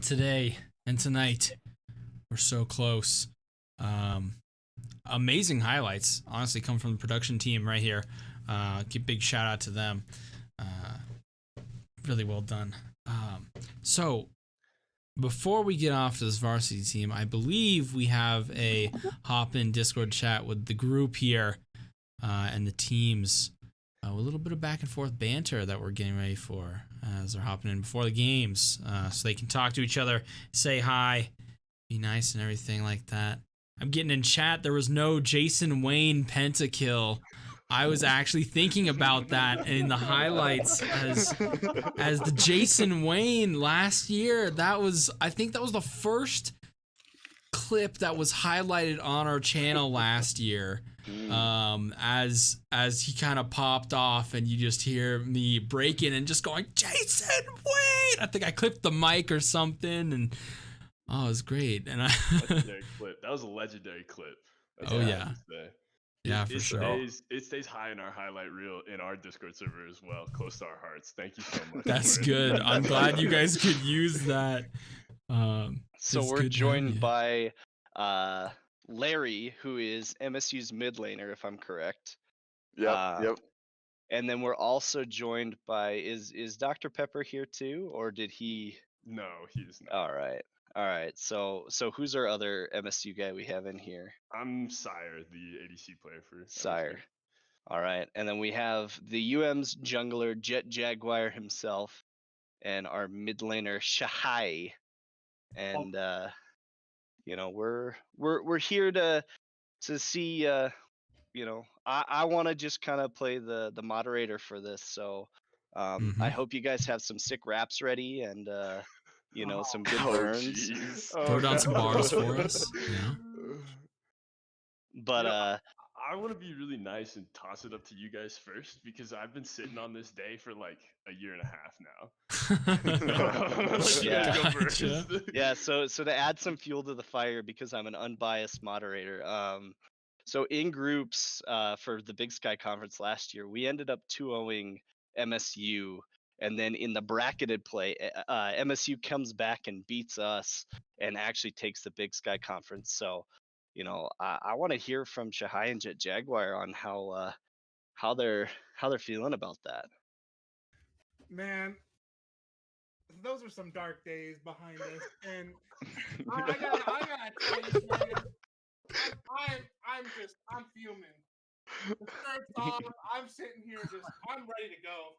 today and tonight. We're so close. Amazing highlights, honestly, come from the production team right here. Give big shout out to them. Really well done. So before we get off to this varsity team, I believe we have a hop in Discord chat with the group here and the teams. A little bit of back and forth banter that we're getting ready for as they're hopping in before the games, so they can talk to each other, say hi, be nice, and everything like that. I'm getting in chat. There was no Jason Wayne pentakill. I was actually thinking about that in the highlights as the Jason Wayne last year. I think that was the first clip that was highlighted on our channel last year. As he kind of popped off, and you just hear me breaking and just going, Jason Wayne. I think I clipped the mic or something, and it was great. And legendary clip. That was a legendary clip. That's yeah, for sure. It stays high in our highlight reel in our Discord server as well, close to our hearts. Thank you so much. That's good. I'm glad you guys could use that. So we're joined by Larry, who is MSU's mid laner, if I'm correct. Yep. And then we're also joined by is Dr. Pepper here too, or did he? No, he's not. All right. So who's our other MSU guy we have in here? I'm Sire, the ADC player for Sire. All right, and then we have the UM's jungler Jet Jaguar himself, and our mid laner Shahai, and we're here to see. I want to just kind of play the moderator for this, so I hope you guys have some sick raps ready and some good burns. Throw down some bars for us. Yeah. But I want to be really nice and toss it up to you guys first, because I've been sitting on this day for like a year and a half now. Yeah. So to add some fuel to the fire, because I'm an unbiased moderator. So in groups for the Big Sky Conference last year, we ended up 2-0ing MSU, and then in the bracketed play, MSU comes back and beats us and actually takes the Big Sky Conference. So I want to hear from Shahai and Jet Jaguar on how they're feeling about that. Man, those are some dark days behind us, and I gotta tell you, man, I'm fuming. First off, I'm sitting here I'm ready to go.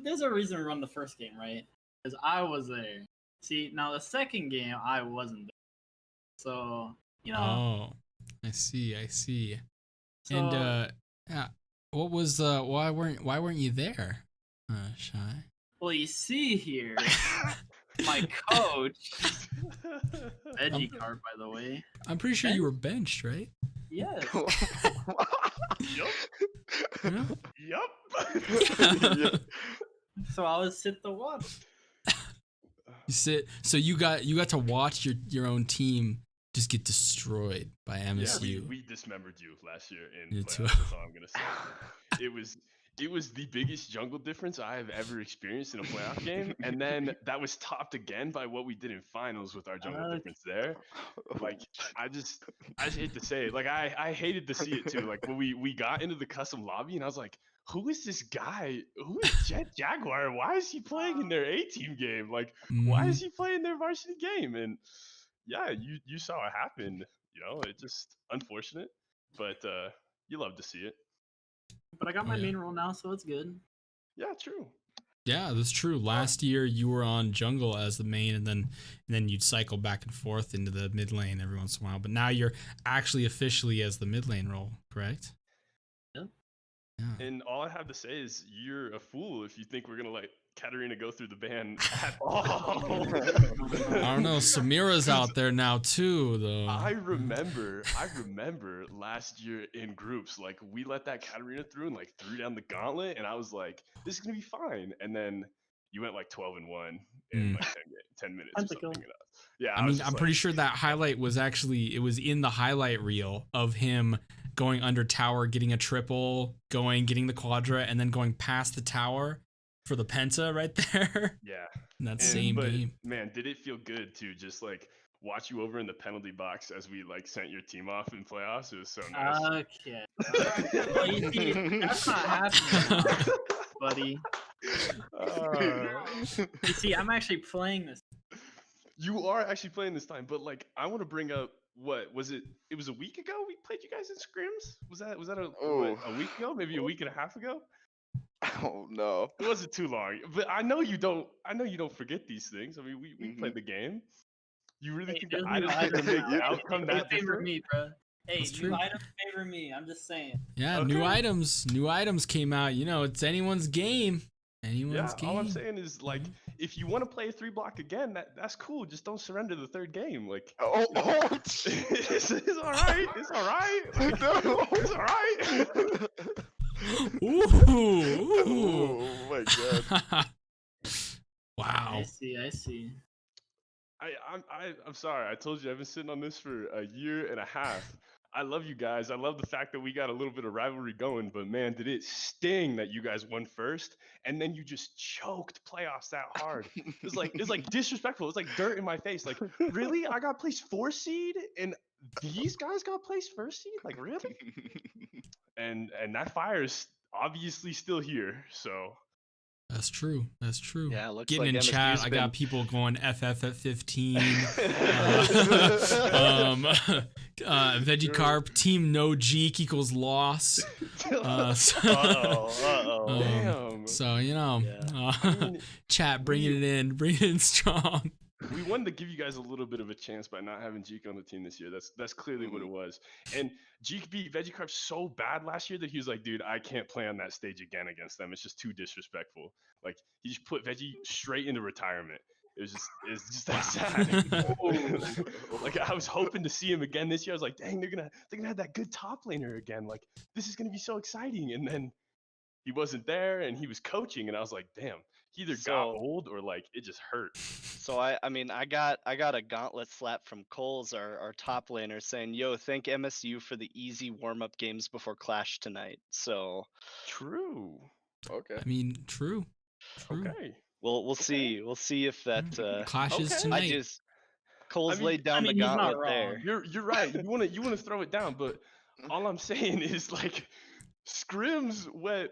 There's a reason we run the first game, right? Because I was there. See, now the second game I wasn't there, so Oh, I see. So, and yeah, what was why weren't you there, Shy? Well, you see here, my coach, veggie card, by the way. I'm pretty sure you were benched, right? Yes. Yup. So I was sit to watch. So you got to watch your own team just get destroyed by MSU. Yeah, we dismembered you last year in playoffs. That's all I'm gonna say. It was the biggest jungle difference I have ever experienced in a playoff game, and then that was topped again by what we did in finals with our jungle difference there. Like I just hate to say it. Like I hated to see it too. Like when we got into the custom lobby, and I was like, who is this guy? Who is Jet Jaguar? Why is he playing in their A-team game? Like, why is he playing their varsity game? And yeah, you saw it happen. It's just unfortunate, but you love to see it. But I got my main role now, so it's good. Yeah, true. Yeah, that's true. Last year you were on jungle as the main, and then you'd cycle back and forth into the mid lane every once in a while. But now you're actually officially as the mid lane role, correct? Yeah. And all I have to say is you're a fool if you think we're gonna let Katarina go through the ban at all. I don't know. Samira's out there now too, though. I remember last year in groups, like we let that Katarina through and like threw down the gauntlet, and I was like, this is gonna be fine. And then you went like 12-1 in like 10 minutes or something. Yeah, I mean, I'm pretty sure that highlight was it was in the highlight reel of him going under tower, getting a triple, getting the quadra, and then going past the tower for the penta right there. Yeah. In that same but, game. Man, did it feel good to just like watch you over in the penalty box as we like sent your team off in playoffs? It was so nice. Okay. Well, you see, that's not happening, buddy. You see, I'm actually playing this. You are actually playing this time, but like I want to bring up what was it? It was a week ago we played you guys in scrims. Was that a week ago? Maybe a week and a half ago? Oh no. It wasn't too long, but I know you don't forget these things. I mean, we played the game. You really think the items are gonna make the outcome that favor different? me, bro. Hey, That's new true. items favor me. I'm just saying. Yeah, Okay. new items came out. You know, it's anyone's game. Anyone's game. All I'm saying is like, if you want to play a 3-block again, that's cool. Just don't surrender the third game. Like, Oh, it's all right. It's all right. Like, no. it's all right. Ooh. Oh my god. Wow. I see. I'm sorry. I told you I've been sitting on this for a year and a half. I love you guys. I love the fact that we got a little bit of rivalry going, but man, did it sting that you guys won first and then you just choked playoffs that hard. It's like disrespectful. It's like dirt in my face. Like, really? I got placed 4 seed and these guys got placed 1st seed? Like, really? And that fire is obviously still here. So That's true. Yeah, it looks Getting like in MSU's chat, I been- got people going FF at 15. Veggie Carp, team no Jeek equals loss. Damn. So, you know, Yeah. chat, bringing it in strong. We wanted to give you guys a little bit of a chance by not having Jeek on the team this year. That's clearly what it was. And Jeek beat Vegicarp so bad last year that he was like, dude, I can't play on that stage again against them. It's just too disrespectful. Like, he just put Veggie straight into retirement. It's just that sad. Like, I was hoping to see him again this year. I was like, dang, they're gonna have that good top laner again. Like, this is gonna be so exciting. And then he wasn't there and he was coaching, and I was like, damn, he either got old or like it just hurt. So I mean I got a gauntlet slap from Coles, our top laner, saying, "Yo, thank MSU for the easy warm up games before Clash tonight." So True. Okay. I mean, true. Okay. we'll see if that Clashes okay. tonight. I just Coles I mean- laid down I mean, the he's not gauntlet wrong. there. You're right. You wanna throw it down, but all I'm saying is like scrims went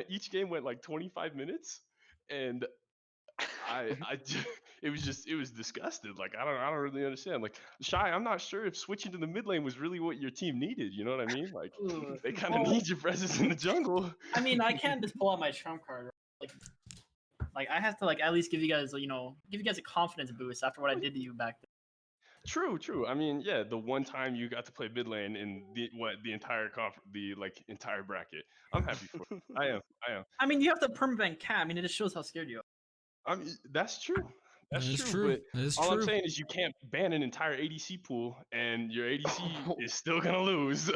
each game went like 25 minutes, and it was disgusted. Like I don't really understand. Like Shy, I'm not sure if switching to the mid lane was really what your team needed. You know what I mean? Like Ooh. they kind of Well, need your presence in the jungle. I mean, I can't just pull out my trump card. Like I have to like at least give you guys a confidence boost after what I did to you back then. True. I mean, yeah, the one time you got to play mid lane in the entire entire bracket. I'm happy for you. I am. I mean, you have to permaban cat. I mean, it just shows how scared you are. I mean, that's true. That is But true. That is all I'm true. saying is you can't ban an entire ADC pool, and your ADC is still gonna lose.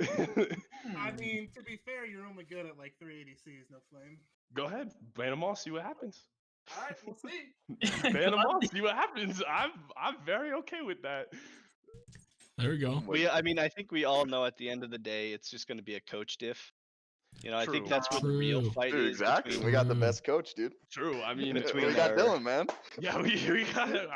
I mean, to be fair, you're only good at like 3 ADCs, no flame. Go ahead, ban them all. See what happens. All right, we'll see. Ban them all. See what happens. I'm very okay with that. There we go. I mean, I think we all know at the end of the day, it's just going to be a coach diff. You know, I think True. that's what the real True. fight Dude, is. exactly. between- We got the best coach, dude. True. I mean, Between we got our- Dylan, man. yeah, we got it.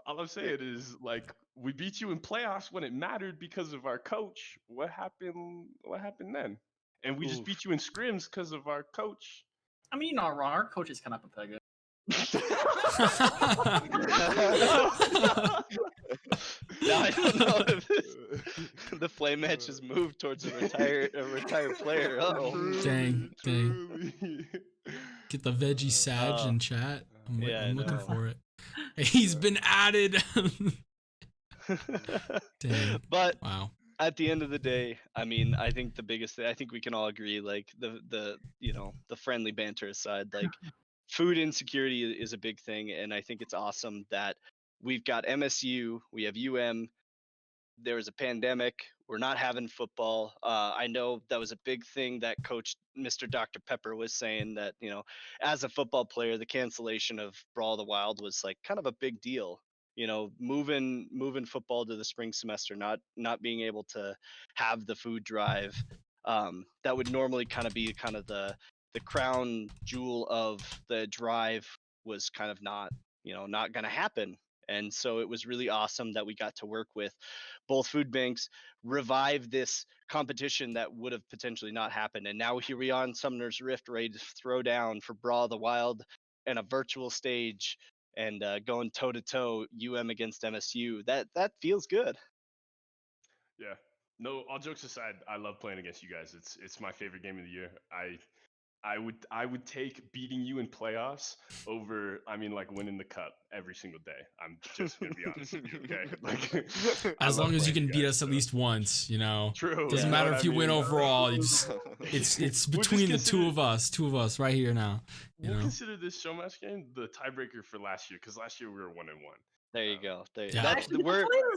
All I'm saying is like we beat you in playoffs when it mattered because of our coach. What happened then? And we just Oof. beat you in scrims because of our coach. I mean, you're not wrong. Our coach is kind of a pega. Now I don't know if the flame match has moved towards a retired player. Uh-oh. Dang. Truly. Get the veggie Sag in chat. I'm yeah, I looking know. for it. He's been added. Dang. But Wow. at the end of the day, I mean, I think the biggest thing, I think we can all agree, like the friendly banter aside, like food insecurity is a big thing, and I think it's awesome that we've got MSU, we have there was a pandemic, we're not having football. I know that was a big thing that Coach Mr. Dr. Pepper was saying, that, you know, as a football player, the cancellation of Brawl the Wild was like kind of a big deal. You know, moving football to the spring semester, not being able to have the food drive that would normally kind of be the crown jewel of the drive was kind of not going to happen. And so it was really awesome that we got to work with both food banks, revive this competition that would have potentially not happened. And now here we are on Summoner's Rift, ready to throw down for Brawl of the Wild and a virtual stage, and going toe to toe against MSU. That feels good. Yeah. No, all jokes aside, I love playing against you guys. It's my favorite game of the year. I would take beating you in playoffs over, like, winning the cup every single day. I'm just gonna be honest with you, okay? Like, as long as you can beat guys, us at least once, True. Doesn't matter if you win overall. You just it's between the two of us right here now. We'll consider this show match game the tiebreaker for last year, because last year we were 1-1. There you go. This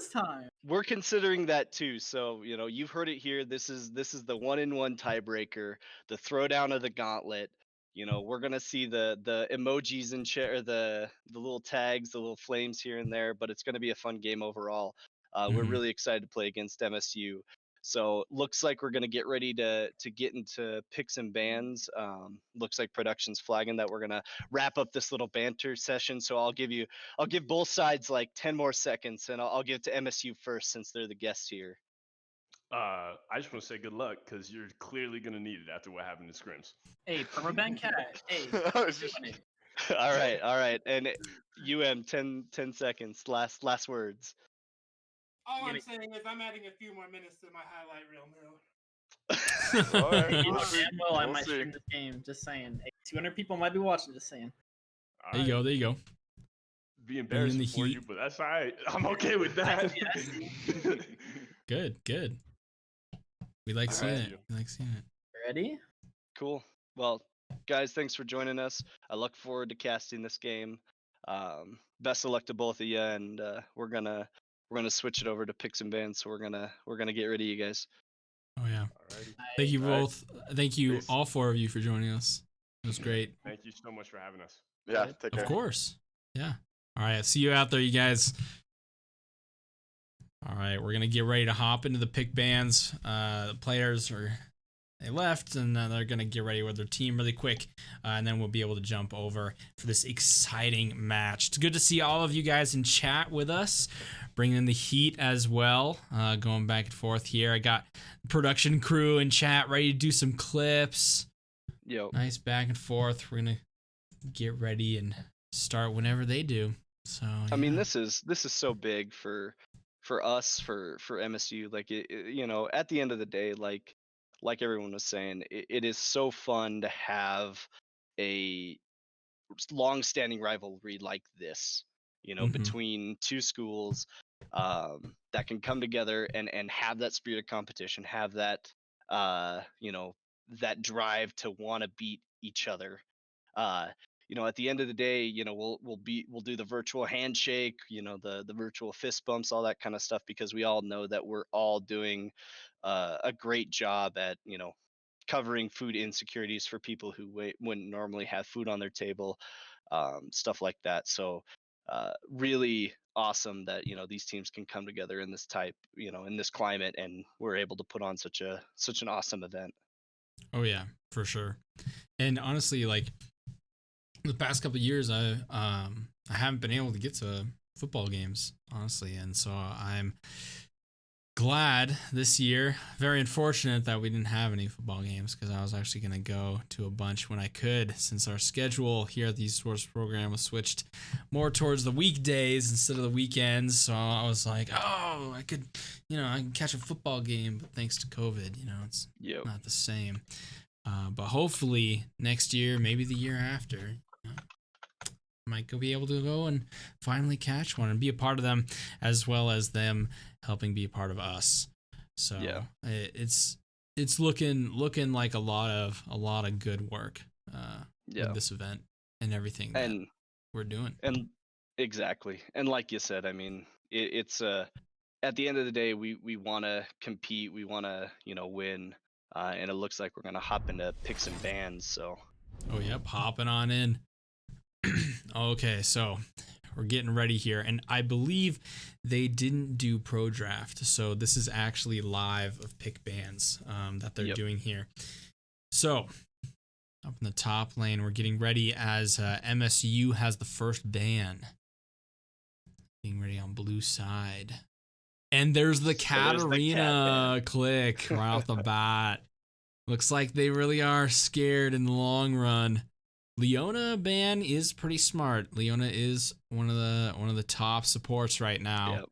time. We're considering that too. So you've heard it here. This is the 1-1 tiebreaker, the throwdown of the gauntlet. We're gonna see the emojis and or the little tags, the little flames here and there, but it's gonna be a fun game overall. We're really excited to play against MSU. So looks like we're gonna get ready to get into picks and bans. Looks like production's flagging that we're gonna wrap up this little banter session. So I'll give both sides like 10 more seconds, and I'll give it to MSU first since they're the guests here. I just want to say good luck, because you're clearly gonna need it after what happened in scrims. Hey, permaban cat. Hey. All right. And 10 seconds. Last words. All I'm saying is I'm adding a few more minutes to my highlight reel now. All right. I might stream this game. Just saying. Hey, 200 people might be watching. Just saying. There you go. Be embarrassed for you, but that's all right. I'm okay with that. Good. We like seeing it. Ready? Cool. Well, guys, thanks for joining us. I look forward to casting this game. Best of luck to both of you, and we're gonna switch it over to picks and bans. So we're gonna get rid of you guys. Oh yeah. Alrighty. Thank you both. Thank you all 4 of you for joining us. It was great. Thank you so much for having us. Yeah, take care. Of course. Yeah. All right. See you out there, you guys. All right. We're going to get ready to hop into the pick bands. The players they left, and they're going to get ready with their team really quick. And then we'll be able to jump over for this exciting match. It's good to see all of you guys in chat with us, bringing in the heat as well, going back and forth here. I got production crew in chat ready to do some clips. Yo. Nice back and forth. We're going to get ready and start whenever they do. So I mean, this is so big for us, for MSU. Like at the end of the day, like everyone was saying, it is so fun to have a long-standing rivalry like this, between two schools that can come together and have that spirit of competition, have that that drive to want to beat each other. At the end of the day, we'll do the virtual handshake, the virtual fist bumps, all that kind of stuff, because we all know that we're all doing a great job at covering food insecurities for people who wouldn't normally have food on their table, stuff like that. So really awesome that these teams can come together in this type, in this climate, and we're able to put on such an awesome event. Oh yeah, for sure. And honestly, like the past couple of years, I haven't been able to get to football games, honestly, and so I'm glad this year. Very unfortunate that we didn't have any football games, because I was actually going to go to a bunch when I could, since our schedule here at the Sports program was switched more towards the weekdays instead of the weekends. So I was like, oh, I could, I can catch a football game, but thanks to COVID, it's not the same. But hopefully next year, maybe the year after, might be able to go and finally catch one and be a part of them, as well as them helping be a part of us. So yeah, it's looking like a lot of good work with this event and everything that we're doing. And exactly, and like you said, I mean, it's at the end of the day, we want to compete, we want to win, and it looks like we're gonna hop into picks and bans. So hopping on in. Okay, so we're getting ready here, and I believe they didn't do pro draft, so this is actually live of pick bands that they're doing here. So Up in the top lane, we're getting ready as MSU has the first ban. Getting ready on blue side. And there's the Katarina click right off the bat. Looks like they really are scared in the long run. Leona ban is pretty smart. Leona is one of the top supports right now. Yep.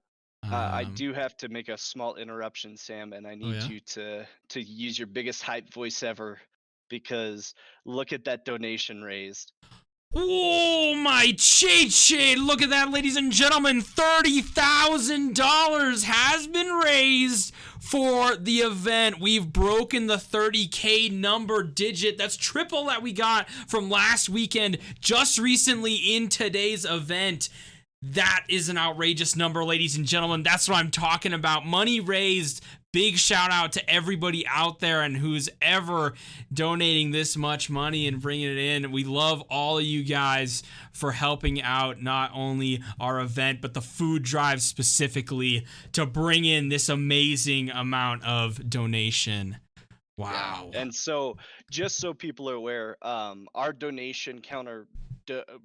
I do have to make a small interruption, Sam, and I need you to use your biggest hype voice ever, because look at that donation raised. Oh my cheat sheet! Look at that, ladies and gentlemen. $30,000 has been raised for the event. We've broken the 30K number digit. That's triple that we got from last weekend just recently in today's event. That is an outrageous number, ladies and gentlemen. That's what I'm talking about. Money raised. Big shout out to everybody out there and who's ever donating this much money and bringing it in. We love all of you guys for helping out not only our event, but the food drive specifically to bring in this amazing amount of donation. Wow. Yeah. And so, just so people are aware, our donation counter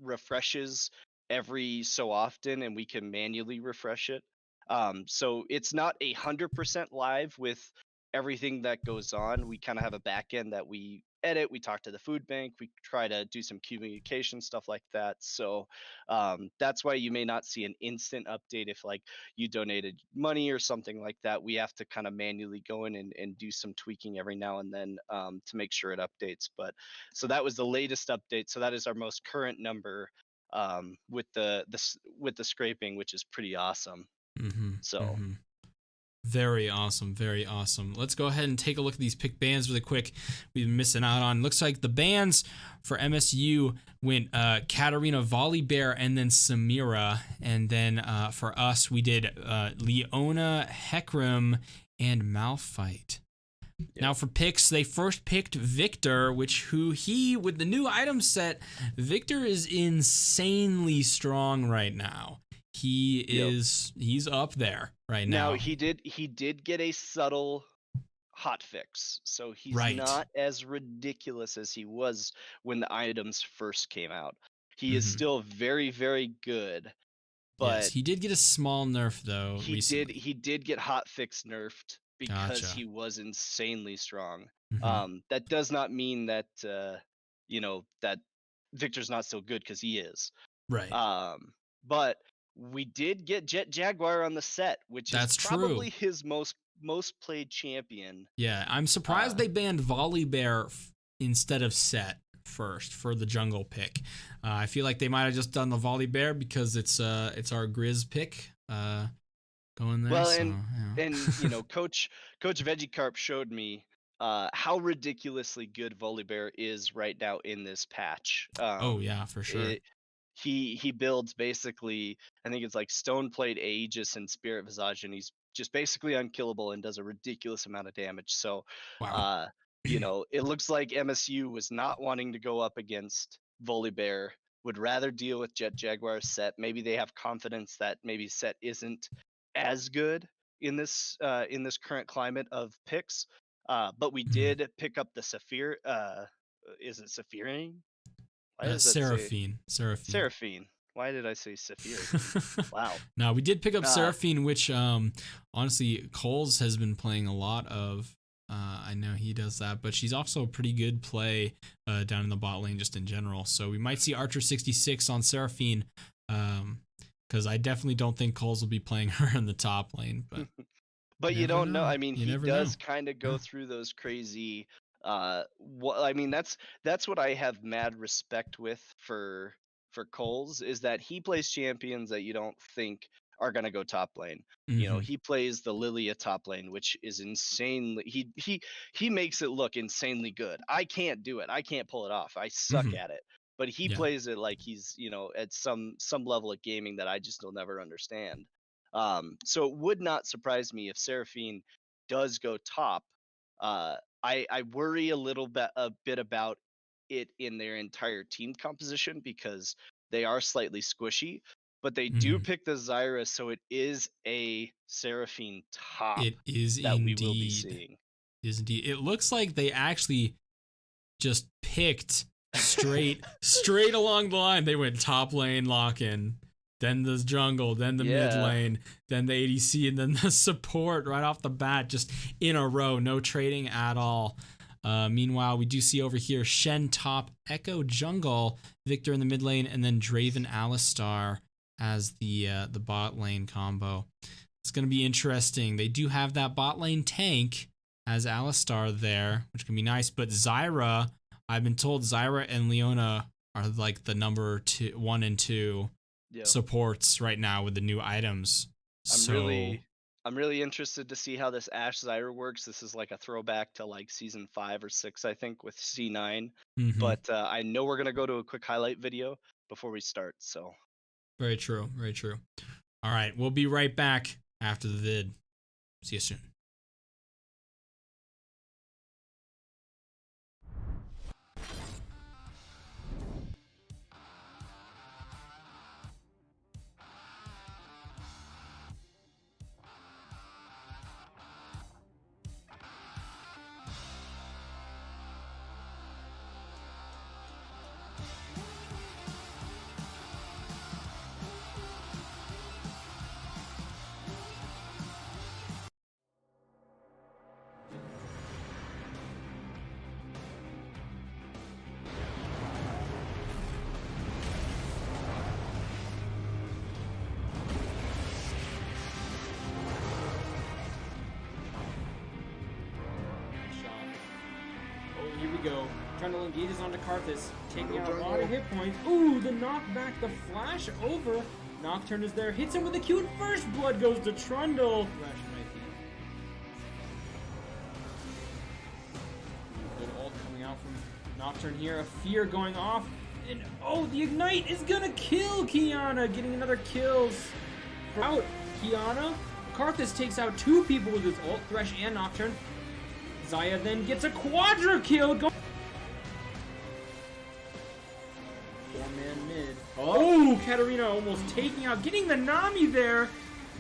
refreshes every so often, and we can manually refresh it. So it's not 100% live with everything that goes on. We kind of have a back end that we edit. We talk to the food bank. We try to do some communication stuff like that. So that's why you may not see an instant update if like you donated money or something like that. We have to kind of manually go in and do some tweaking every now and then to make sure it updates. But so that was the latest update. So that is our most current number with the scraping, which is pretty awesome. Very awesome, very awesome. Let's go ahead and take a look at these pick bans really quick. We've been missing out on. Looks like the bans for MSU went Katarina, Volibear, and then Samira. And then for us, we did Leona, Hecarim, and Malphite. Yep. Now for picks, they first picked Victor, with the new item set, Victor is insanely strong right now. He's up there right now. Now he did get a subtle hot fix, so he's not as ridiculous as he was when the items first came out. He is still very, very good, but yes, he did get a small nerf though. He did get hot fix nerfed because he was insanely strong. That does not mean that that Victor's not still good, because he is. Right. But we did get Jet Jaguar on the set, which is probably his most played champion. Yeah, I'm surprised they banned Volibear instead of Set first for the jungle pick. I feel like they might have just done the Volibear because it's our Griz pick going there. Well, and Coach Veggiecarp showed me how ridiculously good Volibear is right now in this patch. Oh yeah, for sure. He builds basically, I think it's like Stone Plate, Aegis, and Spirit Visage, and he's just basically unkillable and does a ridiculous amount of damage. So, it looks like MSU was not wanting to go up against Volibear, would rather deal with Jet Jaguar Set. Maybe they have confidence that maybe Set isn't as good in this current climate of picks. But we did pick up the Saphir. Is it Saphirine? Seraphine. Why did I say Saphir? Wow. No, we did pick up Seraphine, which honestly Coles has been playing a lot of. I know he does that, but she's also a pretty good play down in the bot lane just in general. So we might see Archer 66 on Seraphine, because I definitely don't think Coles will be playing her in the top lane. But you don't know. I mean, he does kind of go through those crazy. That's what I have mad respect with for Coles, is that he plays champions that you don't think are gonna go top lane. He plays the Lilia top lane, which is insanely he makes it look insanely good. I can't do it. I can't pull it off. I suck at it. But he plays it like he's at some level of gaming that I just will never understand. So it would not surprise me if Seraphine does go top. I worry a bit about it in their entire team composition, because they are slightly squishy, but they do pick the Zyra, so it is a Seraphine top. It is that indeed. we will be seeing. It is indeed. It looks like they actually just picked straight along the line. They went top lane lock in, then the jungle, then the mid lane, then the ADC, and then the support right off the bat, just in a row, no trading at all. Meanwhile, we do see over here Shen top, Echo jungle, Victor in the mid lane, and then Draven Alistar as the bot lane combo. It's going to be interesting. They do have that bot lane tank as Alistar there, which can be nice, but Zyra, I've been told Zyra and Leona are like the number 1 and 2 supports right now with the new items. I'm really interested to see how this Ashe Zyra works. This is like a throwback to like season 5 or 6, I think, with C9. But I know we're gonna go to a quick highlight video before we start. So very true, very true. All right, we'll be right back after the vid. See you soon. Here we go. Trundle engages onto Karthus, taking out a lot of hit points. Ooh, the knockback, the flash over. Nocturne is there, hits him with a Q, and first blood goes to Trundle. Thresh might be. Good ult coming out from Nocturne here. A fear going off. And oh, the Ignite is gonna kill Kiana, getting another kills. Out, Kiana. Karthus takes out 2 people with his ult, Thresh and Nocturne. Xayah then gets a quadra kill. 4-man mid. Oh, Katarina almost taking out, getting the Nami there.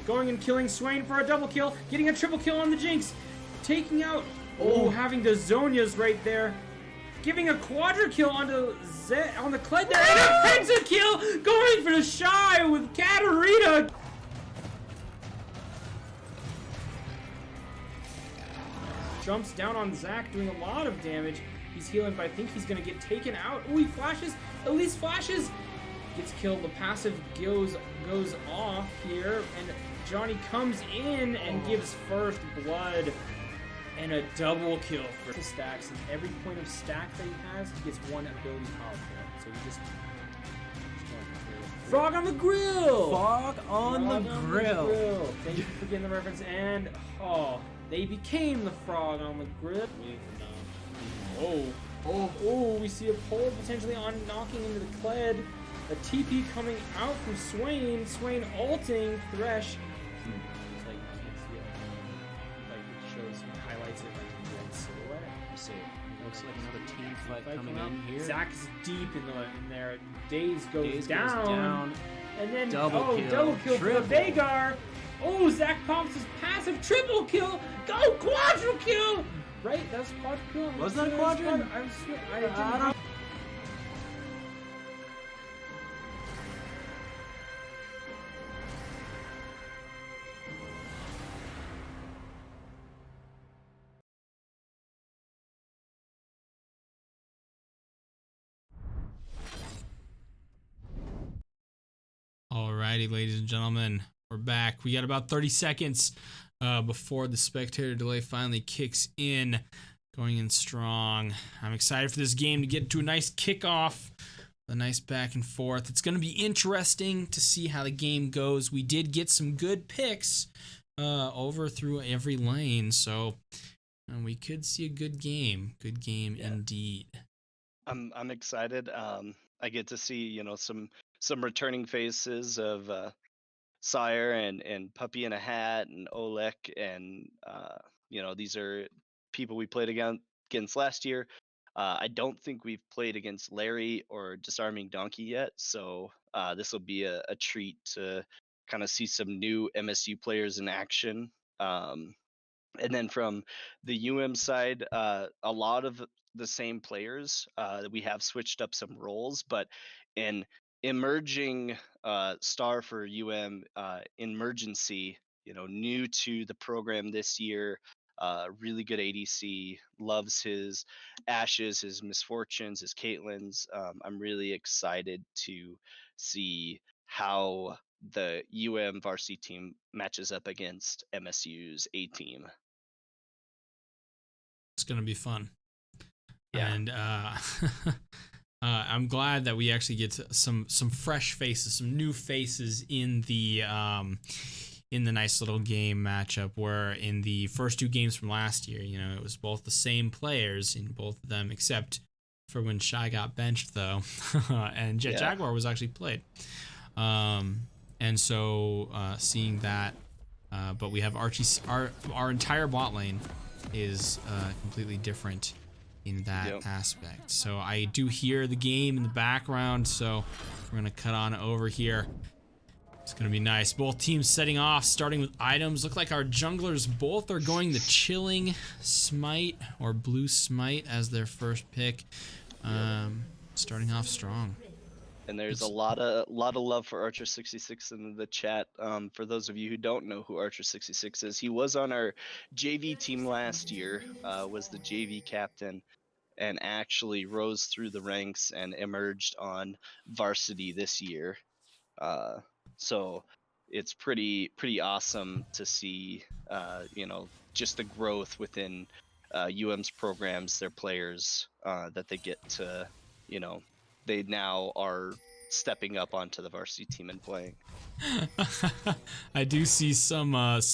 Going and killing Swain for a double kill. Getting a triple kill on the Jinx. Taking out, having the Zonias right there. Giving a quadra kill onto Zed on the Kled there. And a penta kill going for the Shy with Katarina. Jumps down on Zac, doing a lot of damage. He's healing, but I think he's going to get taken out. Oh, he flashes. Elise flashes. Gets killed. The passive goes off here. And Johnny comes in and gives first blood. And a double kill for the stacks. And every point of stack that he has, he gets 1 ability power point. So he just... Frog on the grill! Frog on the grill. Thank you for getting the reference. And, they became the frog on the grill. Oh, we see a pole potentially on knocking into the Kled. A TP coming out from Swain. Swain ulting Thresh. It's like you can't see it. Like it shows, highlights it like in red silhouette. So it looks like another team fight coming in here. Zac's deep in there. Daze goes down. And then double kill for the Veigar. Oh, Zac pops his passive triple kill. Go quadra kill. Right, that's quadra kill. Was that quadra? I don't. Alrighty, ladies and gentlemen, we're back. We got about 30 seconds before the spectator delay finally kicks in. Going in strong. I'm excited for this game to get to a nice kickoff, a nice back and forth. It's going to be interesting to see how the game goes. We did get some good picks over through every lane, so we could see a good game. Good game indeed. I'm excited. I get to see, some returning faces of Sire and Puppy in a Hat and Olek, and these are people we played against last year. I don't think we've played against Larry or Disarming Donkey yet, so this will be a treat to kind of see some new MSU players in action. And then from the UM side, a lot of the same players. We have switched up some roles, but an emerging star for Emergency, new to the program this year. Really good ADC, loves his Ashes, his Misfortunes, his Caitlyn's. I'm really excited to see how the Varsity team matches up against MSU's A team. It's gonna be fun. Yeah. And I'm glad that we actually get some fresh faces, some new faces in the nice little game matchup. Where in the first 2 games from last year, it was both the same players in both of them, except for when Shy got benched though, and Jaguar was actually played. And so seeing that, but we have Archie. Our entire bot lane is completely different in that aspect. So I do hear the game in the background, so we're gonna cut on over here. It's gonna be nice. Both teams setting off, starting with items. Look like our junglers both are going the Chilling Smite or Blue Smite as their first pick. Starting off strong. And there's a lot of love for Archer66 in the chat. For those of you who don't know who Archer66 is, he was on our JV team last year, was the JV captain, and actually rose through the ranks and emerged on Varsity this year. So it's pretty awesome to see, just the growth within UM's programs, their players, that they get to, they now are stepping up onto the Varsity team and playing. I do see some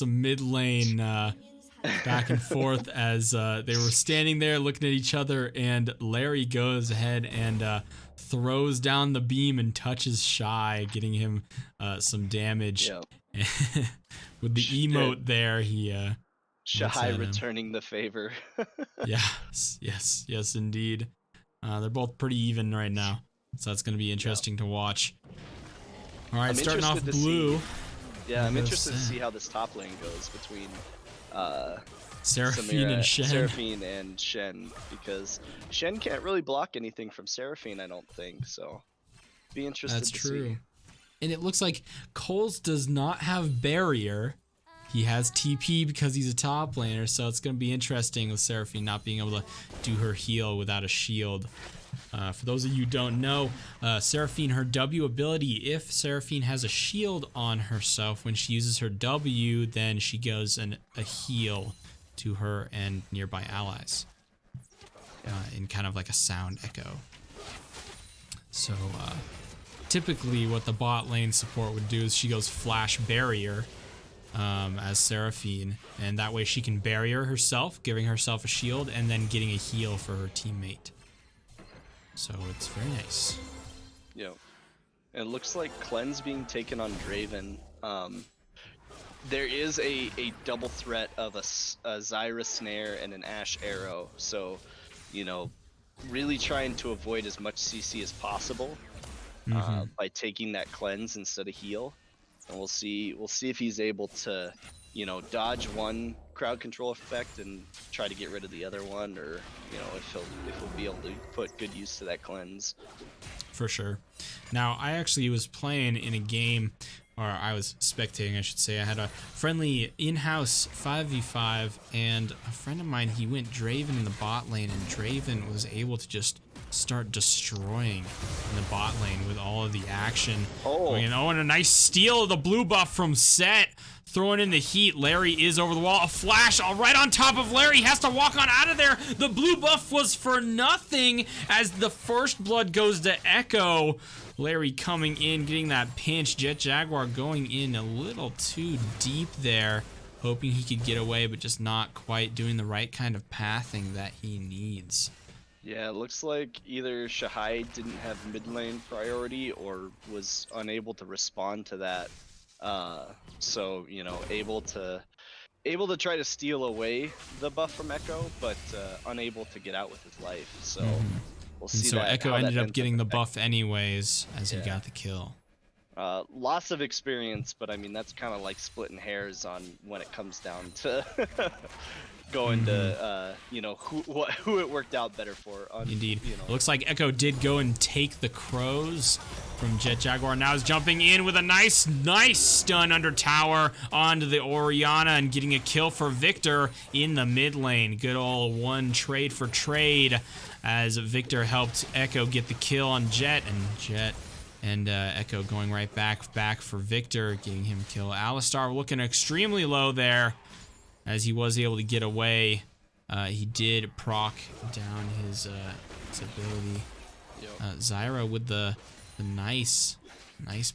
mid lane back and forth as they were standing there looking at each other, and Larry goes ahead and throws down the beam and touches Shy, getting him some damage. With the emote there, he Shy returning the favor. Yes, indeed. They're both pretty even right now, so that's going to be interesting to watch. All right, starting off blue. I'm interested to see how this top lane goes between Seraphine and Shen. Seraphine and Shen, because Shen can't really block anything from Seraphine, I don't think. So, be interested to see. That's true. And it looks like Coles does not have barrier. He has TP because he's a top laner, so it's going to be interesting with Seraphine not being able to do her heal without a shield. For those of you who don't know, Seraphine, her W ability, if Seraphine has a shield on herself, when she uses her W, then she goes a heal to her and nearby allies in kind of like a sound echo. So typically what the bot lane support would do is she goes flash barrier as Seraphine, and that way she can barrier herself, giving herself a shield and then getting a heal for her teammate. So it's very nice. Yeah. And it looks like Cleanse being taken on Draven. There is a double threat of a Zyra Snare and an Ashe Arrow. So, really trying to avoid as much CC as possible by taking that Cleanse instead of heal. And we'll see if he's able to, dodge one crowd control effect and try to get rid of the other one, or if he'll be able to put good use to that Cleanse. For sure. Now, I actually was playing in a game, or I was spectating, I should say. I had a friendly in-house 5v5, and a friend of mine, he went Draven in the bot lane, and Draven was able to just start destroying in the bot lane with all of the action. And a nice steal of the blue buff from Set, throwing in the heat. Larry is over the wall. A flash right on top of Larry. He has to walk on out of there. The blue buff was for nothing as the first blood goes to Echo. Larry coming in, getting that pinch. Jet Jaguar going in a little too deep there, hoping he could get away, but just not quite doing the right kind of pathing that he needs. Yeah, it looks like either Shahai didn't have mid lane priority or was unable to respond to that. So, able to try to steal away the buff from Echo, but unable to get out with his life. So we'll see. So Echo ended up getting the buff anyways as he got the kill. Lots of experience, but I mean that's kind of like splitting hairs on when it comes down to going to who it worked out better for. Indeed. Looks like Echo did go and take the crows from Jet Jaguar. Now is jumping in with a nice stun under tower onto the Orianna and getting a kill for Victor in the mid lane. Good old one trade for trade as Victor helped Echo get the kill on Jet, and Jet and Echo going right back for Victor, getting him kill. Alistar looking extremely low there as he was able to get away. He did proc down his ability. Zyra with the nice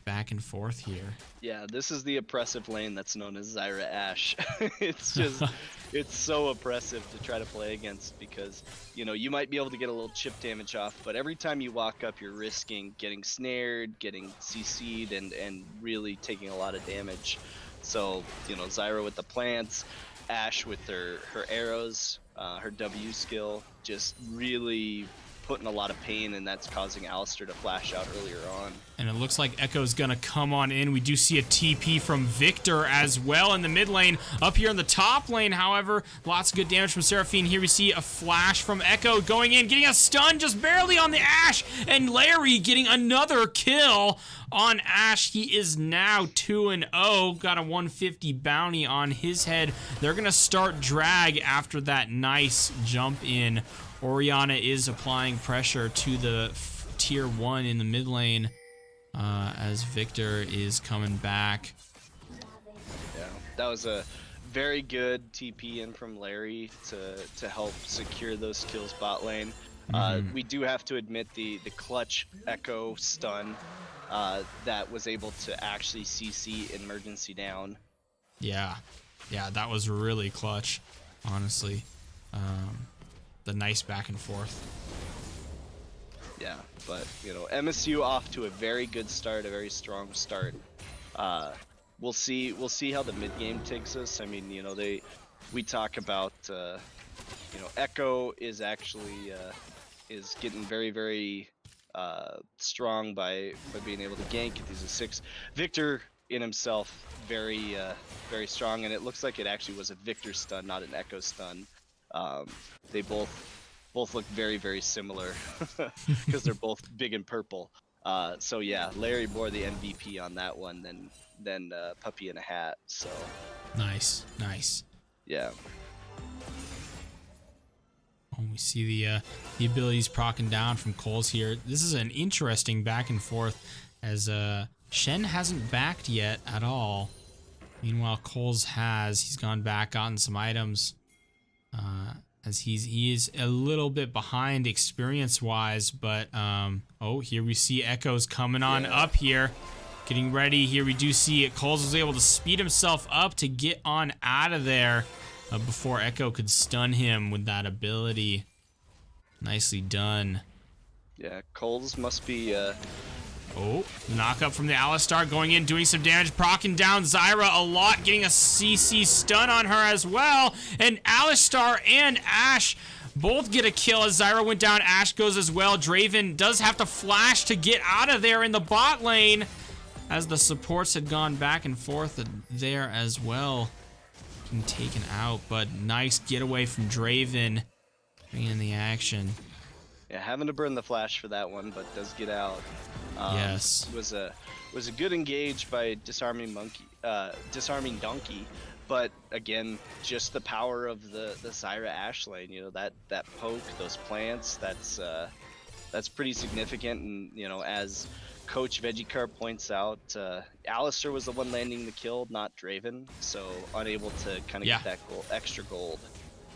back and forth here. Yeah, this is the oppressive lane that's known as Zyra Ashe. It's just, it's so oppressive to try to play against because, you might be able to get a little chip damage off, but every time you walk up, you're risking getting snared, getting CC'd, and really taking a lot of damage. So, Zyra with the plants, Ashe with her arrows, her W skill, just really putting a lot of pain, and that's causing Alistar to flash out earlier on. And it looks like Echo's gonna come on in. We do see a TP from Victor as well in the mid lane. Up here in the top lane, however, lots of good damage from Seraphine. Here we see a flash from Echo going in, getting a stun just barely on the Ashe, and Larry getting another kill on Ashe. He is now 2-0, got a 150 bounty on his head. They're gonna start drag after that nice jump in. Orianna is applying pressure to the tier 1 in the mid lane as Victor is coming back. Yeah, that was a very good TP in from Larry to help secure those kills bot lane. We do have to admit the clutch Echo stun that was able to actually CC emergency down. Yeah, that was really clutch, honestly. The nice back and forth. Yeah, but MSU off to a very good start, a very strong start. We'll see how the mid game takes us. I mean, we talk about Echo is actually is getting very, very strong by being able to gank. He's a 6. Victor in himself very very strong, and it looks like it actually was a Victor stun, not an Echo stun. They both look very, very similar because they're both big and purple. So yeah, Larry bore the MVP on that one than Puppy in a Hat. So nice. Yeah. Oh, we see the abilities procking down from Coles here. This is an interesting back and forth as Shen hasn't backed yet at all. Meanwhile, Coles has. He's gone back, gotten some items. As he is a little bit behind experience-wise, but here we see Echo's coming on up here, getting ready. Here we do see it. Coles was able to speed himself up to get on out of there before Echo could stun him with that ability. Nicely done. Yeah, Coles must be knock up from the Alistar, going in, doing some damage, procking down Zyra a lot, getting a CC stun on her as well. And Alistar and Ashe both get a kill as Zyra went down. Ashe goes as well. Draven does have to flash to get out of there in the bot lane as the supports had gone back and forth there as well. Being taken out, but nice getaway from Draven. Bringing in the action. Yeah, having to burn the flash for that one, but does get out. Yes. Was a good engage by disarming Donkey, but again, just the power of the Zyra Ashe lane. That poke, those plants, that's pretty significant. And as Coach Vegicar points out, Alistar was the one landing the kill, not Draven, so unable to kind of get that extra gold.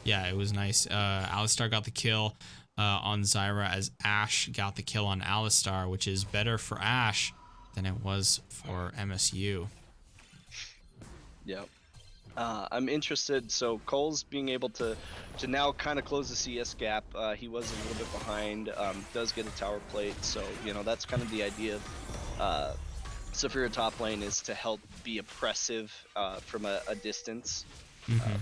Yeah, it was nice. Alistar got the kill on Zyra as Ashe got the kill on Alistar, which is better for Ashe than it was for MSU. Yep. I'm interested. So Cole's being able to now kind of close the CS gap. He was a little bit behind. Does get a tower plate, so that's kind of the idea of Saphira top lane, is to help be oppressive from a distance.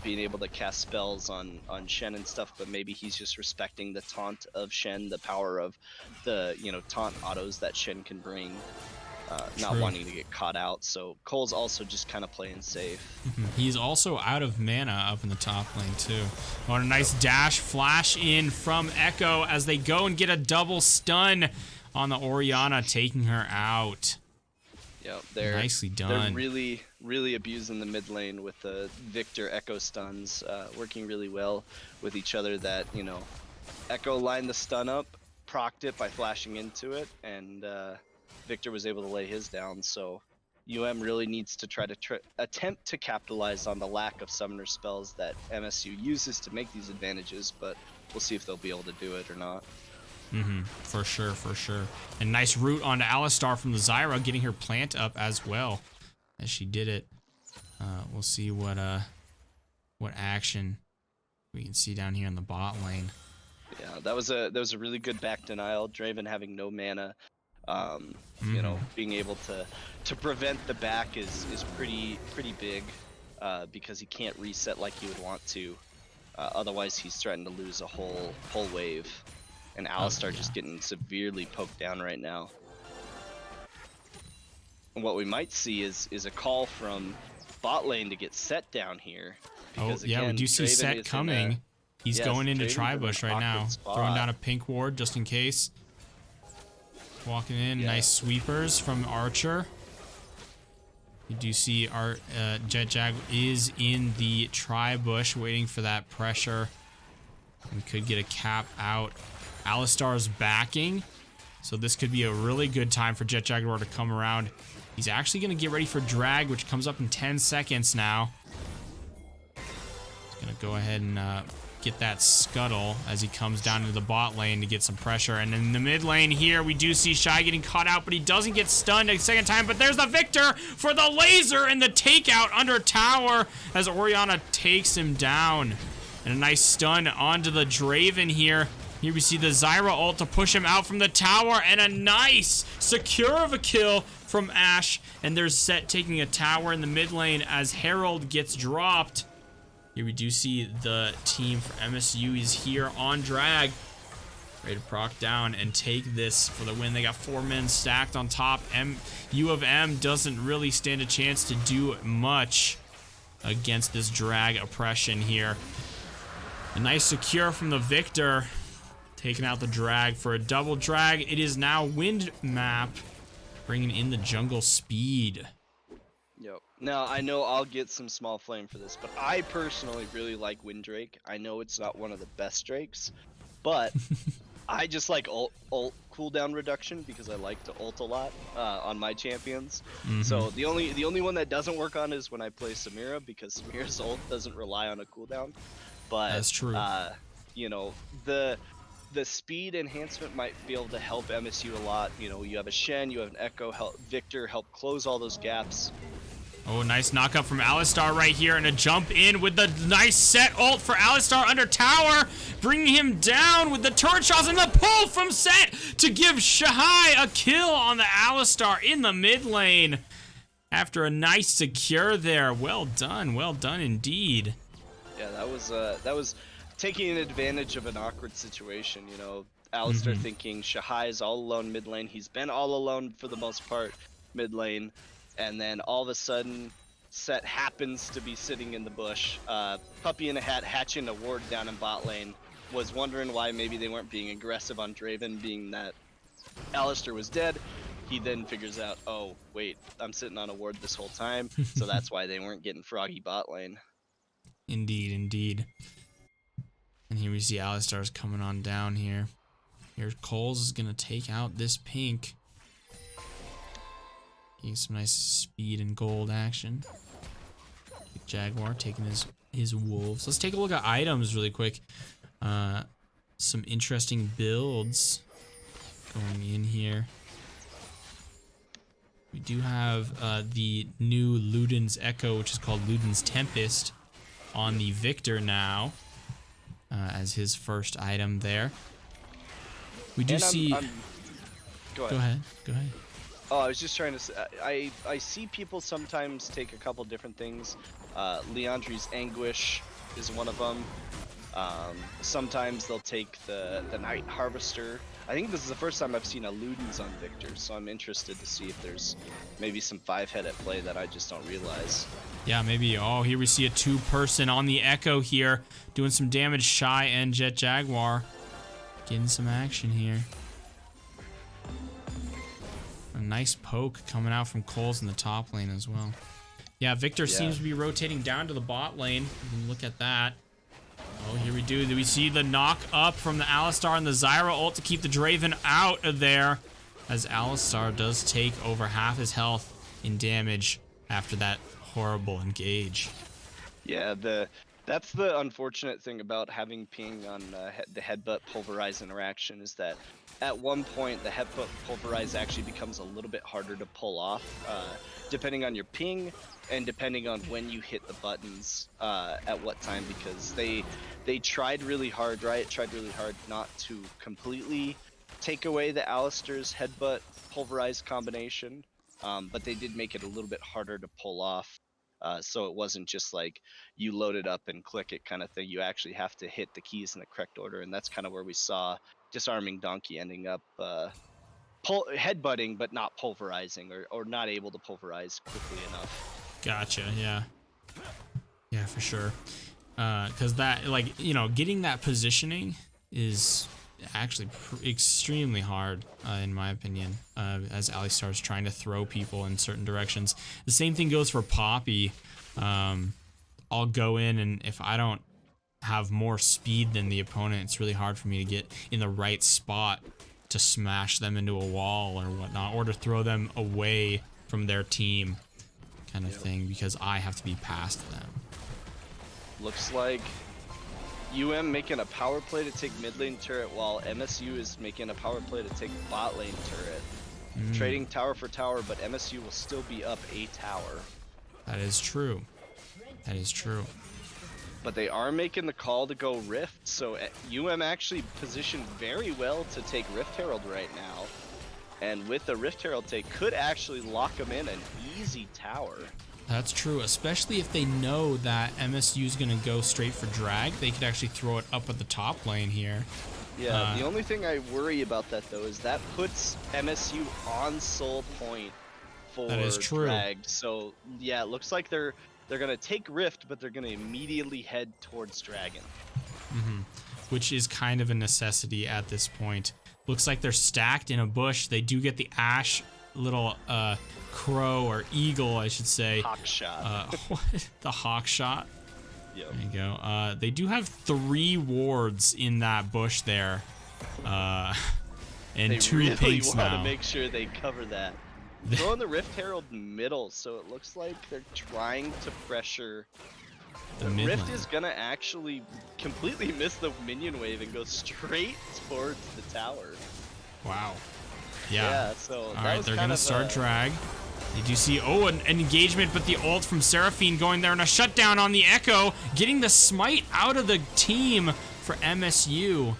Being able to cast spells on Shen and stuff, but maybe he's just respecting the taunt of Shen, the power of the taunt autos that Shen can bring. not wanting to get caught out. So Cole's also just kind of playing safe. He's also out of mana up in the top lane too. Oh, a nice dash flash in from Echo as they go and get a double stun on the Orianna, taking her out. Yep, they're nicely done. They're really abusing the mid lane with the Victor Echo stuns, working really well with each other. That, you know, Echo lined the stun up, procced it by flashing into it, and Victor was able to lay his down. So really needs to try to attempt to capitalize on the lack of summoner spells that MSU uses to make these advantages, but we'll see if they'll be able to do it or not. For sure, for sure. And nice root onto Alistar from the Zyra, getting her plant up as well as she did it. We'll see what action we can see down here in the bot lane. Yeah, that was a really good back denial. Draven having no mana, you know, being able to prevent the back is pretty big, because he can't reset like he would want to. Otherwise, he's threatened to lose a whole wave. And Alistar just getting severely poked down right now. And what we might see is a call from bot lane to get set down here. Because, again, we do see Draven Set coming. He's going into Tribush right now. Throwing down a pink ward just in case. Walking in, nice sweepers from Archer. You do see our Jet Jag is in the Tribush waiting for that pressure. We could get a cap out. Alistar's backing, so this could be a really good time for Jet Jaguar to come around. He's actually going to get ready for drag, which comes up in 10 seconds now. He's going to go ahead and get that scuttle as he comes down into the bot lane to get some pressure. And in the mid lane here, we do see Shy getting caught out, but he doesn't get stunned a second time. But there's the Victor for the laser and the takeout under tower as Orianna takes him down. And a nice stun onto the Draven here. Here we see the Zyra ult to push him out from the tower, and a nice secure of a kill from Ashe. And there's Set taking a tower in the mid lane as Herald gets dropped. Here we do see the team for MSU is here on drag, ready to proc down and take this for the win. They got 4 men stacked on top. U of M doesn't really stand a chance to do much against this drag oppression here. A nice secure from the Victor. Taking out the drag for a double drag. It is now Wind Map, bringing in the jungle speed. Yep. Now, I know I'll get some small flame for this, but I personally really like Wind Drake. I know it's not one of the best Drakes, but I just like ult cooldown reduction because I like to ult a lot on my champions. So the only one that doesn't work on is when I play Samira, because Samira's ult doesn't rely on a cooldown. But that's true. You know, the speed enhancement might be able to help MSU a lot. You know, you have a Shen, you have an Echo, Victor help close all those gaps. Oh, nice knock up from Alistar right here, and a jump in with the nice Set ult for Alistar under tower, bringing him down with the turret shots and the pull from Set to give Shahai a kill on the Alistar in the mid lane. After a nice secure there. Well done indeed. Yeah, that was taking advantage of an awkward situation. You know, Alistar thinking Shahai is all alone mid lane. He's been all alone for the most part mid lane, and then all of a sudden Set happens to be sitting in the bush. Puppy in a hat hatching a ward down in bot lane. Was wondering why maybe they weren't being aggressive on Draven, being that Alistar was dead. He then figures out, oh wait, I'm sitting on a ward this whole time, so that's why they weren't getting froggy bot lane. Indeed. And here we see Alistar's coming on down here. Here Coles is gonna take out this pink. Getting some nice speed and gold action. Jaguar taking his wolves. Let's take a look at items really quick. Some interesting builds going in here. We do have the new Luden's Echo, which is called Luden's Tempest, on the Victor now, as his first item there. We do see... Go ahead. Oh, I was just trying to say, I see people sometimes take a couple different things. Leandri's Anguish is one of them. Sometimes they'll take the Night Harvester. I think this is the first time I've seen a Ludens on Victor, so I'm interested to see if there's maybe some 5-head at play that I just don't realize. Yeah, maybe. Oh, here we see a 2-person on the Echo here, doing some damage. Shy and Jet Jaguar getting some action here. A nice poke coming out from Coles in the top lane as well. Yeah, Victor seems to be rotating down to the bot lane. You can look at that. Oh, here we do. We see the knock up from the Alistar and the Zyra ult to keep the Draven out of there, as Alistar does take over half his health in damage after that horrible engage. Yeah, that's the unfortunate thing about having ping on the headbutt pulverize interaction, is that at one point the headbutt pulverize actually becomes a little bit harder to pull off, depending on your ping and depending on when you hit the buttons at what time, because they tried really hard, Riot tried really hard not to completely take away the Alistar's headbutt pulverize combination, but they did make it a little bit harder to pull off. So it wasn't just like you load it up and click it kind of thing. You actually have to hit the keys in the correct order, and that's kind of where we saw Disarming Donkey ending up headbutting but not pulverizing, or not able to pulverize quickly enough. Gotcha, yeah. Yeah, for sure. Because that, like, you know, getting that positioning is actually extremely hard, in my opinion, as Alistar's trying to throw people in certain directions. The same thing goes for Poppy. I'll go in, and if I don't have more speed than the opponent, it's really hard for me to get in the right spot to smash them into a wall or whatnot, or to throw them away from their team kind of thing, because I have to be past them. Looks like making a power play to take mid lane turret, while MSU is making a power play to take bot lane turret. Trading tower for tower, but MSU will still be up a tower. That is true. That is true. But they are making the call to go Rift, so actually positioned very well to take Rift Herald right now. And with the Rift Herald take, could actually lock them in an easy tower. That's true, especially if they know that MSU is going to go straight for drag. They could actually throw it up at the top lane here. Yeah, the only thing I worry about that, though, is that puts MSU on soul point for that is true. drag. So, yeah, it looks like they're going to take Rift, but they're going to immediately head towards Dragon. Which is kind of a necessity at this point. Looks like they're stacked in a bush. They do get the Ashe little crow, or eagle, I should say. Hawk shot. The hawk shot. Yep. There you go. They do have 3 wards in that bush there. And they 2 really pinks want now. to make sure they cover that. Throwing the Rift Herald middle, so it looks like they're trying to pressure. The Rift mid is gonna actually completely miss the minion wave and go straight towards the tower. Wow. Yeah. So all that right, was they're kind gonna of start drag. They do see an engagement, but the ult from Seraphine going there, and a shutdown on the Echo, getting the smite out of the team for MSU.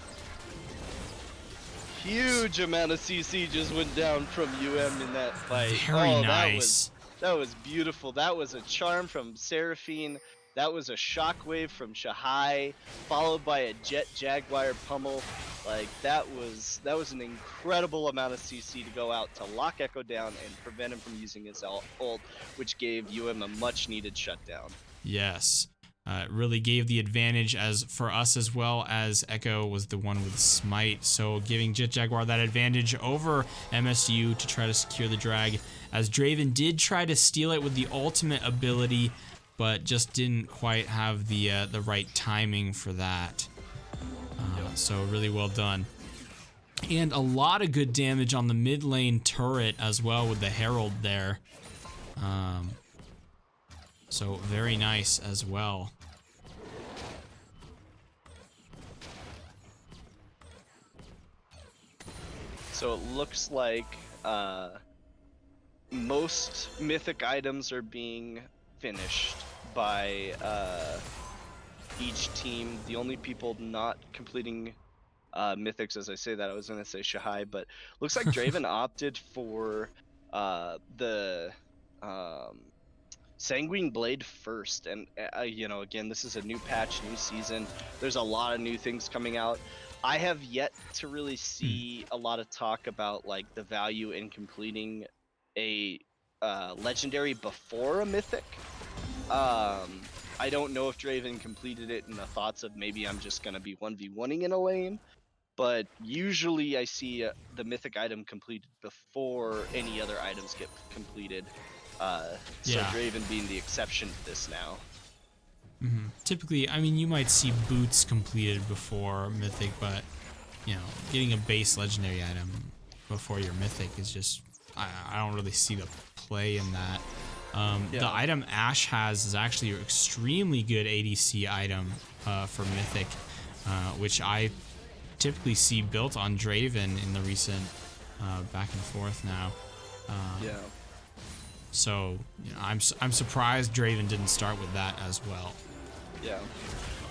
Huge amount of CC just went down from in that fight. Very nice. That was beautiful. That was a charm from Seraphine. That was a shockwave from Shahai, followed by a Jet Jaguar pummel. Like, that was an incredible amount of CC to go out to lock Echo down and prevent him from using his ult, which gave a much needed shutdown. Yes. It really gave the advantage as for us, as well as Echo was the one with smite, so giving Jet Jaguar that advantage over MSU to try to secure the drag, as Draven did try to steal it with the ultimate ability, but just didn't quite have the right timing for that. So really well done. And a lot of good damage on the mid lane turret as well with the Herald there. So very nice as well. So it looks like most mythic items are being finished by each team. The only people not completing mythics, as I say that, I was going to say Shahai, but looks like Draven opted for the Sanguine Blade first, and you know, again, this is a new patch, new season. There's a lot of new things coming out. I have yet to really see a lot of talk about like the value in completing a legendary before a mythic. I don't know if Draven completed it in the thoughts of maybe I'm just gonna be 1v1ing in a lane, but usually I see the mythic item completed before any other items get completed. So Yeah. Draven being the exception to this now. Typically, I mean, you might see boots completed before mythic, but you know, getting a base legendary item before your mythic is just, I don't really see the play in that. The item Ashe has is actually an extremely good ADC item for mythic, which I typically see built on Draven in the recent back and forth now. Yeah. So you know, I'm surprised Draven didn't start with that as well. Yeah.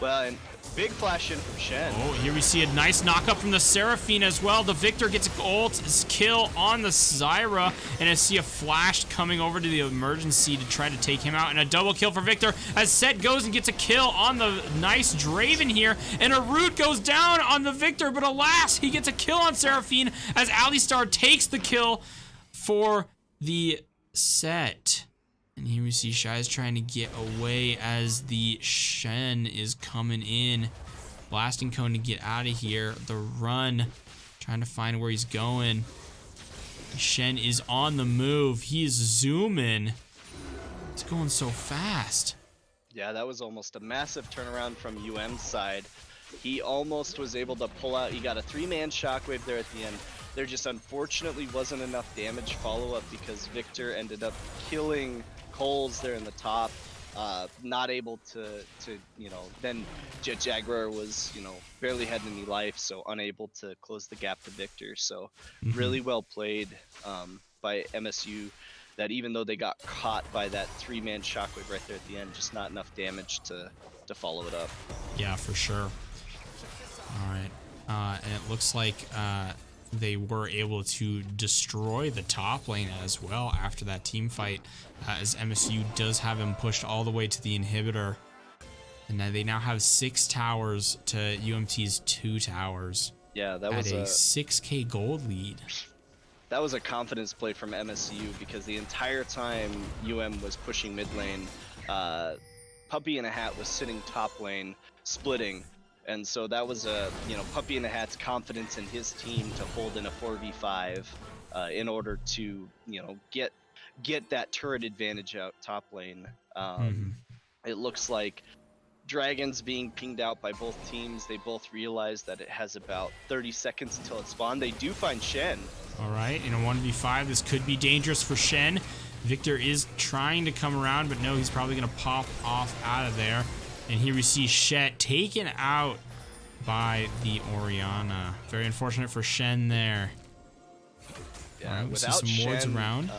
Well, and big flash in from Shen. Oh, here we see a nice knockup from the Seraphine as well. The Victor gets an ult kill on the Zyra, and I see a flash coming over to the emergency to try to take him out, and a double kill for Victor as Set goes and gets a kill on the nice Draven here, and a root goes down on the Victor, but alas, he gets a kill on Seraphine as Alistar takes the kill for the Set. And here we see Shy's trying to get away as the Shen is coming in. Blasting Cone to get out of here. The run, trying to find where he's going. Shen is on the move. He is zooming. He's going so fast. Yeah, that was almost a massive turnaround from UM's side. He almost was able to pull out. He got a 3-man shockwave there at the end. There just unfortunately wasn't enough damage follow-up because Victor ended up killing Coles there in the top, not able to you know, then Jet Jaguar was, you know, barely had any life, so unable to close the gap to Victor. So really well played by MSU, that even though they got caught by that 3-man shockwave right there at the end, just not enough damage to follow it up. Yeah, for sure. All right, and it looks like they were able to destroy the top lane as well after that team fight, as MSU does have him pushed all the way to the inhibitor, and they now have 6 towers to UMT's 2 towers. Yeah, that was a 6k gold lead. That was a confidence play from MSU, because the entire time UM was pushing mid lane, Puppy in a Hat was sitting top lane splitting. And so that was you know, Puppy in a Hat's confidence in his team to hold in a 4v5 in order to, you know, get that turret advantage out top lane. It looks like Dragons being pinged out by both teams. They both realize that it has about 30 seconds until it spawned. They do find Shen. All right, in a 1v5, this could be dangerous for Shen. Victor is trying to come around, but no, he's probably going to pop off out of there. And here we see Shet taken out by the Orianna. Very unfortunate for Shen there. Yeah, right, we see without some wards Shen, around.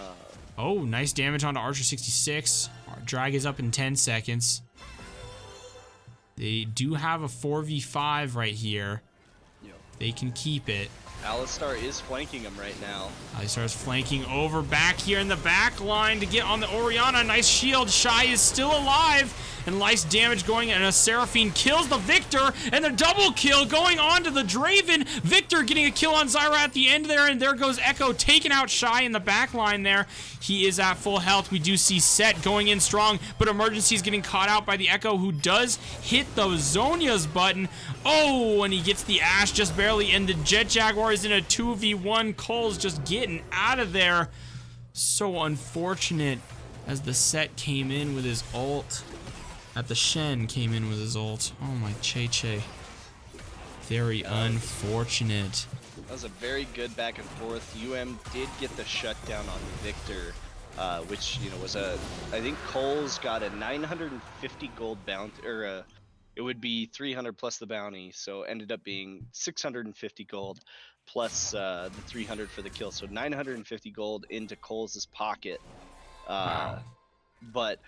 Oh, nice damage onto Archer 66. Drag is up in 10 seconds. They do have a 4v5 right here. They can keep it. Alistar is flanking him right now. Alistar's flanking over back here in the back line to get on the Orianna. Nice shield. Shy is still alive. And nice damage going, and a Seraphine kills the Victor, and the double kill going on to the Draven. Victor getting a kill on Zyra at the end there, and there goes Echo taking out Shy in the back line there. He is at full health. We do see Set going in strong, but Emergency is getting caught out by the Echo, who does hit the Zhonya's button. Oh, and he gets the Ashe just barely, and the Jet Jaguar is in a 2v1. Cole's just getting out of there. So unfortunate as the Set came in with his ult. The Shen came in with his ult. Oh my Che. Very unfortunate. That was a very good back and forth. UM did get the shutdown on Victor, which, you know, was I think Cole's got a 950 gold bounty, or it would be 300 plus the bounty, so ended up being 650 gold plus the 300 for the kill, so 950 gold into Cole's pocket. Wow. But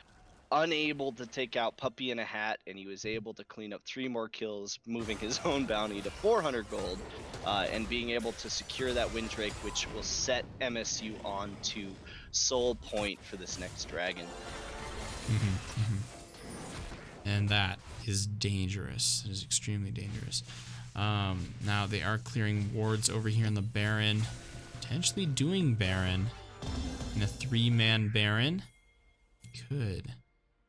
unable to take out Puppy in a Hat, and he was able to clean up 3 more kills, moving his own bounty to 400 gold, and being able to secure that win drake, which will set MSU on to Soul Point for this next dragon. And that is dangerous. It is extremely dangerous. Now they are clearing wards over here in the Baron. Potentially doing Baron. In a 3-man Baron. Could.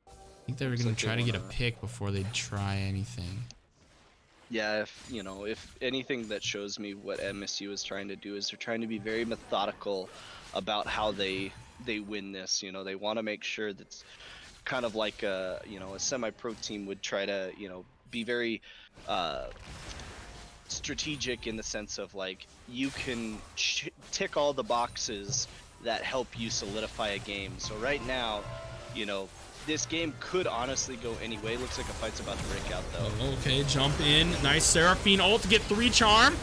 I think they were going to try to get a pick before they try anything. Yeah, if anything that shows me what MSU is trying to do is they're trying to be very methodical about how they win this. They want to make sure that's kind of like a semi-pro team would try to be very strategic in the sense of like you can tick all the boxes that help you solidify a game. So right now, this game could honestly go any way. Looks like a fight's about to break out though. Okay, jump in. Nice Seraphine ult to get 3 charm.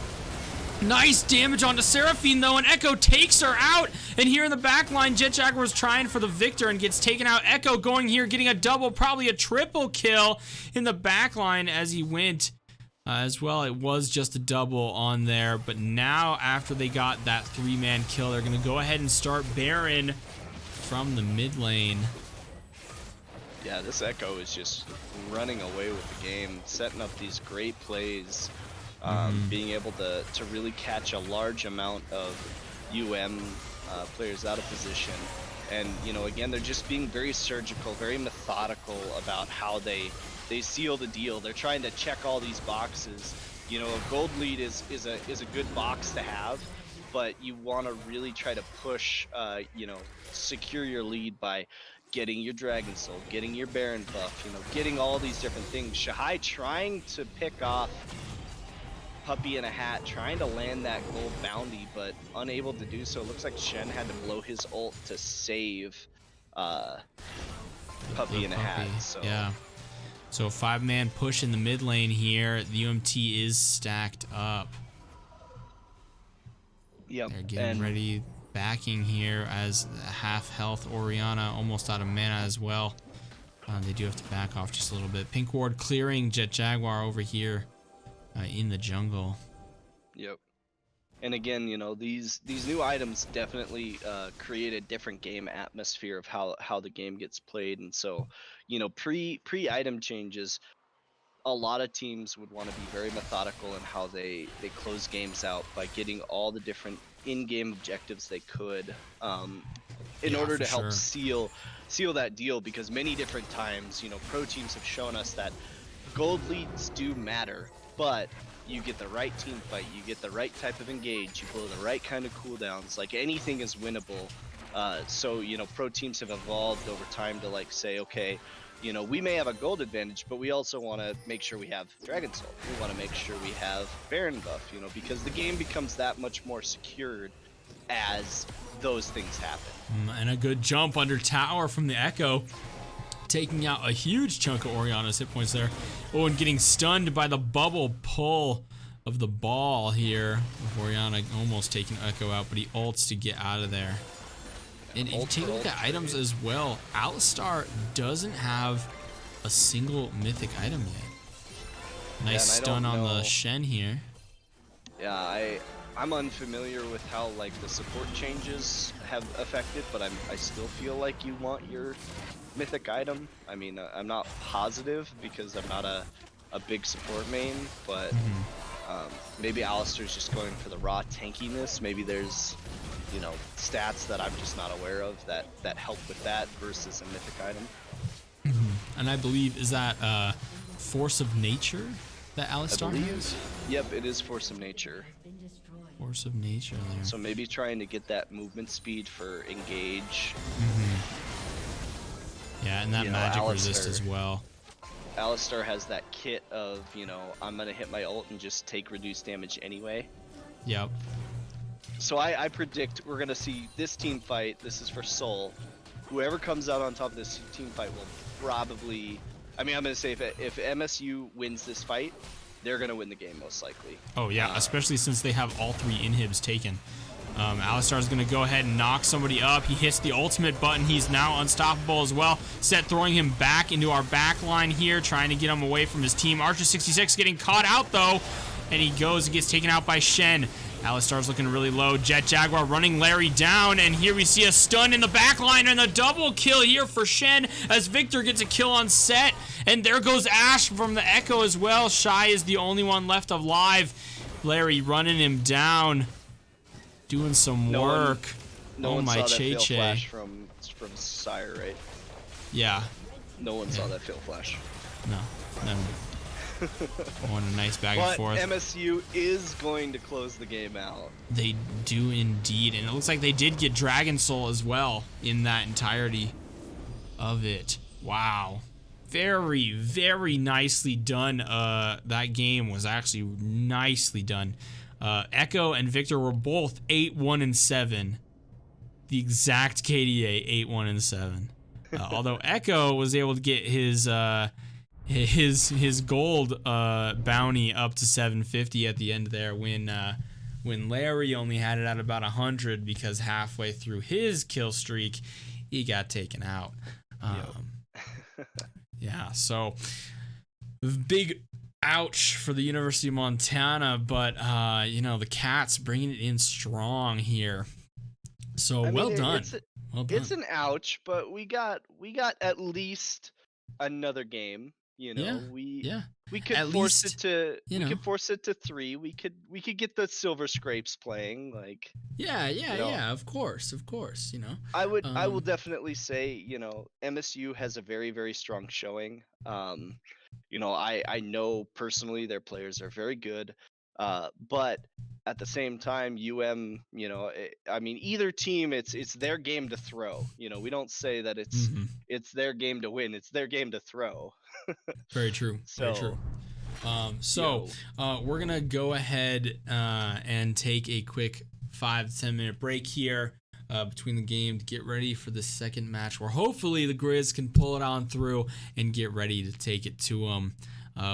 Nice damage onto Seraphine though, and Echo takes her out. And here in the back line, Jet Jaguar's trying for the victor and gets taken out. Echo going here, getting a double, probably a triple kill in the back line as he went. As well, it was just a double on there, but now after they got that 3-man kill, they're going to go ahead and start Baron from the mid lane. Yeah, this Echo is just running away with the game, setting up these great plays, being able to really catch a large amount of players out of position. And, again, they're just being very surgical, very methodical about how they seal the deal. They're trying to check all these boxes. A gold lead is a good box to have, but you want to really try to push, secure your lead by getting your Dragon Soul, getting your Baron buff, getting all these different things. Shahai trying to pick off Puppy in a Hat, trying to land that gold bounty, but unable to do so. It looks like Shen had to blow his ult to save Puppy in a Hat. So. Yeah. So 5-man push in the mid lane here. The UMT is stacked up. Yep. They're getting ready, backing here as half health Orianna, almost out of mana as well. They do have to back off just a little bit. Pink ward clearing Jet Jaguar over here in the jungle. Yep. And again, these new items definitely create a different game atmosphere of how the game gets played. And so, pre-item changes, a lot of teams would want to be very methodical in how they close games out by getting all the different in-game objectives they could in order to help seal that deal, because many different times, pro teams have shown us that gold leads do matter, but you get the right team fight, you get the right type of engage, you blow the right kind of cooldowns, like anything is winnable. So, pro teams have evolved over time to say, okay, we may have a gold advantage, but we also want to make sure we have Dragon Soul. We want to make sure we have Baron buff, because the game becomes that much more secured as those things happen. And a good jump under tower from the Echo, taking out a huge chunk of Orianna's hit points there. Oh, and getting stunned by the bubble pull of the ball here. Orianna almost taking Echo out, but he ults to get out of there. And you take a look at items as well. Alistar doesn't have a single mythic item yet. Nice stun on the Shen here. Yeah, I'm unfamiliar with how the support changes have affected, but I still feel like you want your mythic item. I mean, I'm not positive because I'm not a big support main, but maybe Alistar's just going for the raw tankiness. Maybe there's stats that I'm just not aware of that help with that versus a mythic item. And I believe, is that Force of Nature that Alistar has? Yep, it is Force of Nature. Force of Nature there. So maybe trying to get that movement speed for engage. Yeah, and that magic resist as well. Alistar has that kit of, I'm going to hit my ult and just take reduced damage anyway. Yep. So I predict we're going to see this team fight. This is for Soul. Whoever comes out on top of this team fight will probably... I'm going to say if MSU wins this fight, they're going to win the game most likely. Oh, yeah, especially since they have all 3 inhibs taken. Alistar's going to go ahead and knock somebody up. He hits the ultimate button. He's now unstoppable as well. Set throwing him back into our back line here, trying to get him away from his team. Archer 66 getting caught out, though. And he goes and gets taken out by Shen. Alistar's looking really low. Jet Jaguar running Larry down, and here we see a stun in the back line and a double kill here for Shen as Victor gets a kill on Set. And there goes Ash from the Echo as well. Shy is the only one left alive. Larry running him down, doing some work. No one my saw that Che fail Che. flash from Sire, right? Yeah. No one saw that fail flash. No. Going a nice back and But forth. MSU is going to close the game out. They do indeed, and it looks like they did get Dragon Soul as well in that entirety of it. Wow. Very, very nicely done. That game was actually nicely done. Echo and Victor were both 8-1-7. The exact KDA, 8-1-7. Although Echo was able to get his gold bounty up to 750 at the end there when Larry only had it at about 100 because halfway through his kill streak he got taken out. Yeah, so big ouch for the University of Montana, but the Cats bringing it in strong here. So well done. It's an ouch, but we got at least another game. We could At force least, it to you we know. could force it to 3. We could get the Silver Scrapes playing. Like Of course. I will definitely say, MSU has a very, very strong showing. I know personally their players are very good. But at the same time, either team, it's their game to throw. We don't say that it's their game to win. It's their game to throw. Very true. Very true. We're gonna go ahead and take a quick 5 to 10 minute break here between the game to get ready for the second match, where hopefully the Griz can pull it on through and get ready to take it to them.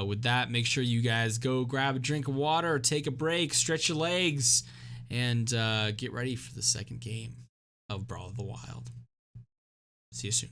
With that, make sure you guys go grab a drink of water, take a break, stretch your legs, and get ready for the second game of Brawl of the Wild. See you soon.